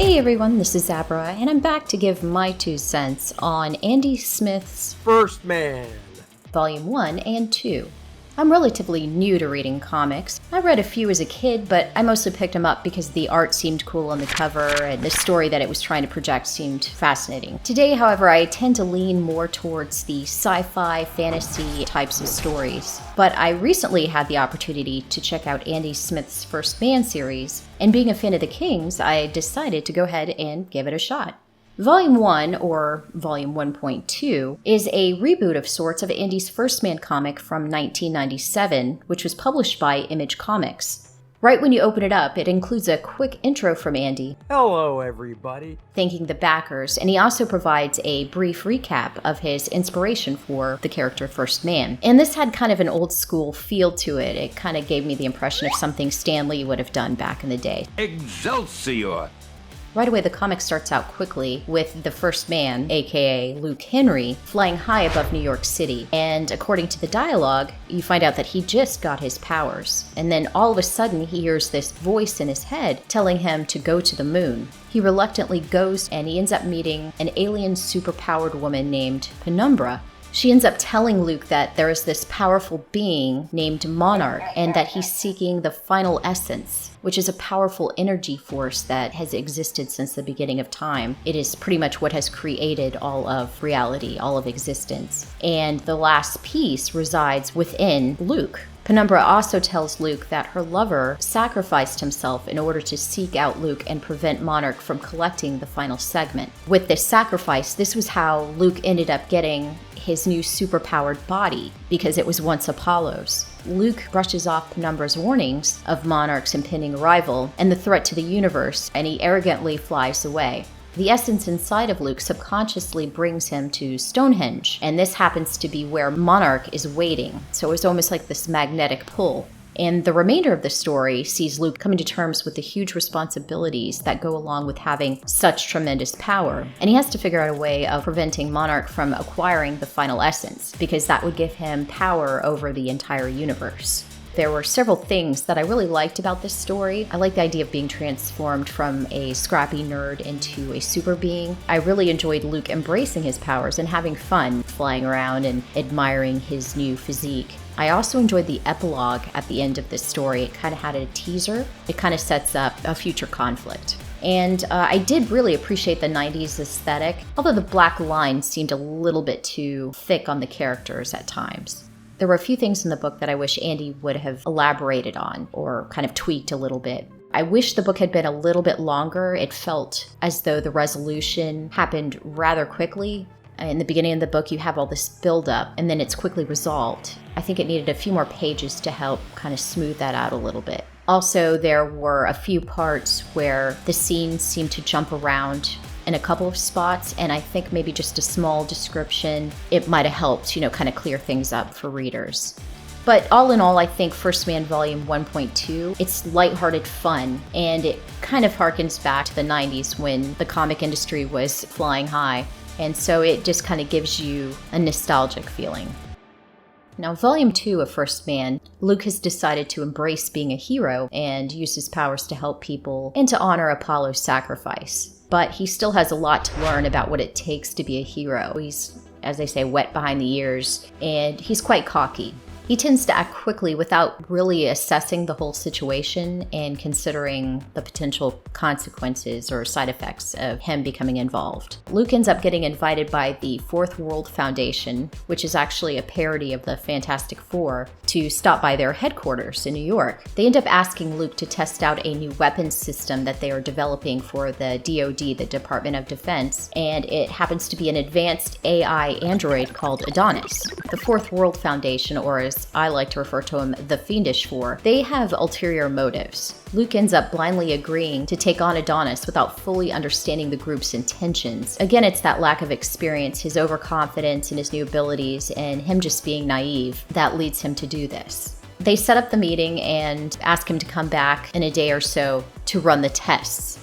Hey everyone, this is Zabra, and I'm back to give my 2 cents on Andy Smith's First Man, Volume 1 and 2. I'm relatively new to reading comics. I read a few as a kid, but I mostly picked them up because the art seemed cool on the cover and the story that it was trying to project seemed fascinating. Today, however, I tend to lean more towards the sci-fi, fantasy types of stories. But I recently had the opportunity to check out Andy Smith's First Man series, and being a fan of the Kings, I decided to go ahead and give it a shot. Volume 1, or Volume 1.2, is a reboot of sorts of Andy's First Man comic from 1997, which was published by Image Comics. Right when you open it up, it includes a quick intro from Andy. Hello everybody. Thanking the backers, and he also provides a brief recap of his inspiration for the character First Man. And this had kind of an old school feel to it. It kind of gave me the impression of something Stan Lee would have done back in the day. Excelsior! Right away, the comic starts out quickly with the First Man, aka Luke Henry, flying high above New York City. And according to the dialogue, you find out that he just got his powers. And then all of a sudden, he hears this voice in his head telling him to go to the moon. He reluctantly goes, and he ends up meeting an alien superpowered woman named Penumbra. She ends up telling Luke that there is this powerful being named Monarch and that he's seeking the final essence, which is a powerful energy force that has existed since the beginning of time. It is pretty much what has created all of reality, all of existence. And the last piece resides within Luke. Penumbra also tells Luke that her lover sacrificed himself in order to seek out Luke and prevent Monarch from collecting the final segment. With this sacrifice, this was how Luke ended up getting his new superpowered body, because it was once Apollo's. Luke brushes off Penumbra's warnings of Monarch's impending arrival and the threat to the universe, and he arrogantly flies away. The essence inside of Luke subconsciously brings him to Stonehenge, and this happens to be where Monarch is waiting, so it's almost like this magnetic pull. And the remainder of the story sees Luke coming to terms with the huge responsibilities that go along with having such tremendous power. And he has to figure out a way of preventing Monarch from acquiring the final essence, because that would give him power over the entire universe. There were several things that I really liked about this story. I like the idea of being transformed from a scrappy nerd into a super being. I really enjoyed Luke embracing his powers and having fun flying around and admiring his new physique. I also enjoyed the epilogue at the end of this story. It kind of had a teaser. It kind of sets up a future conflict. And I did really appreciate the 90s aesthetic, although the black lines seemed a little bit too thick on the characters at times. There were a few things in the book that I wish Andy would have elaborated on or kind of tweaked a little bit. I wish the book had been a little bit longer. It felt as though the resolution happened rather quickly. In the beginning of the book, you have all this build-up, and then it's quickly resolved. I think it needed a few more pages to help kind of smooth that out a little bit. Also, there were a few parts where the scenes seemed to jump around in a couple of spots, and I think maybe just a small description, it might have helped, kind of clear things up for readers. But all in all, I think First Man Volume 1.2, it's lighthearted fun, and it kind of harkens back to the 90s when the comic industry was flying high. And so it just kind of gives you a nostalgic feeling. Now, Volume 2 of First Man, Luke has decided to embrace being a hero and use his powers to help people and to honor Apollo's sacrifice. But he still has a lot to learn about what it takes to be a hero. He's, as they say, wet behind the ears, and he's quite cocky. He tends to act quickly without really assessing the whole situation and considering the potential consequences or side effects of him becoming involved. Luke ends up getting invited by the Fourth World Foundation, which is actually a parody of the Fantastic Four, to stop by their headquarters in New York. They end up asking Luke to test out a new weapons system that they are developing for the DoD, the Department of Defense, and it happens to be an advanced AI android called Adonis. The Fourth World Foundation, or as I like to refer to them, the Fiendish Four, they have ulterior motives. Luke ends up blindly agreeing to take on Adonis without fully understanding the group's intentions. Again, it's that lack of experience, his overconfidence in his new abilities, and him just being naive that leads him to do this. They set up the meeting and ask him to come back in a day or so to run the tests.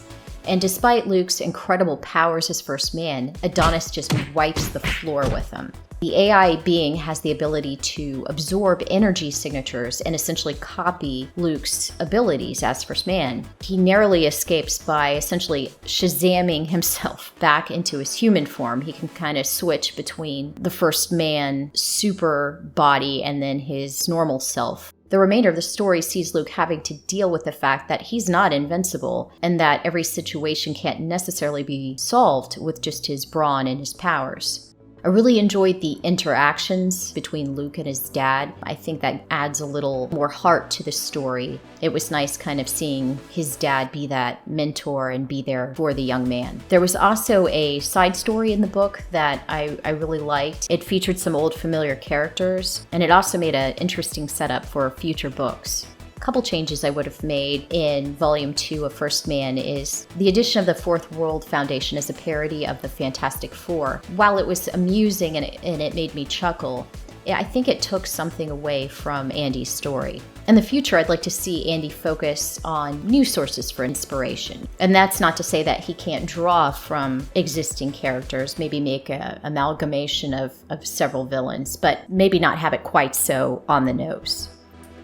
And despite Luke's incredible powers as First Man, Adonis just wipes the floor with him. The AI being has the ability to absorb energy signatures and essentially copy Luke's abilities as First Man. He narrowly escapes by essentially shazamming himself back into his human form. He can kind of switch between the First Man super body and then his normal self. The remainder of the story sees Luke having to deal with the fact that he's not invincible and that every situation can't necessarily be solved with just his brawn and his powers. I really enjoyed the interactions between Luke and his dad. I think that adds a little more heart to the story. It was nice kind of seeing his dad be that mentor and be there for the young man. There was also a side story in the book that I really liked. It featured some old familiar characters, and it also made an interesting setup for future books. Couple changes I would have made in Volume 2 of First Man is the addition of the Fourth World Foundation as a parody of the Fantastic Four. While it was amusing and it made me chuckle, I think it took something away from Andy's story. In the future, I'd like to see Andy focus on new sources for inspiration. And that's not to say that he can't draw from existing characters, maybe make an amalgamation of several villains, but maybe not have it quite so on the nose.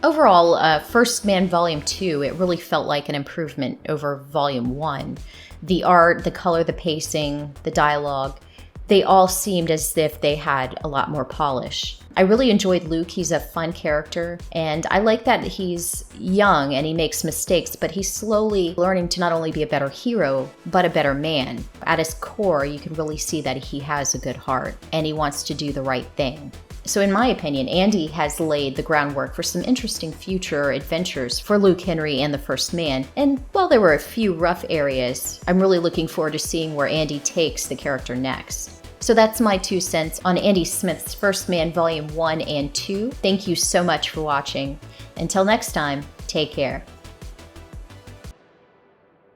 Overall, First Man Volume 2, it really felt like an improvement over Volume 1. The art, the color, the pacing, the dialogue, they all seemed as if they had a lot more polish. I really enjoyed Luke. He's a fun character, and I like that he's young and he makes mistakes, but he's slowly learning to not only be a better hero, but a better man. At his core, you can really see that he has a good heart, and he wants to do the right thing. So in my opinion, Andy has laid the groundwork for some interesting future adventures for Luke Henry and the First Man. And while there were a few rough areas, I'm really looking forward to seeing where Andy takes the character next. So that's my 2 cents on Andy Smith's First Man Volume 1 and 2. Thank you so much for watching. Until next time, take care.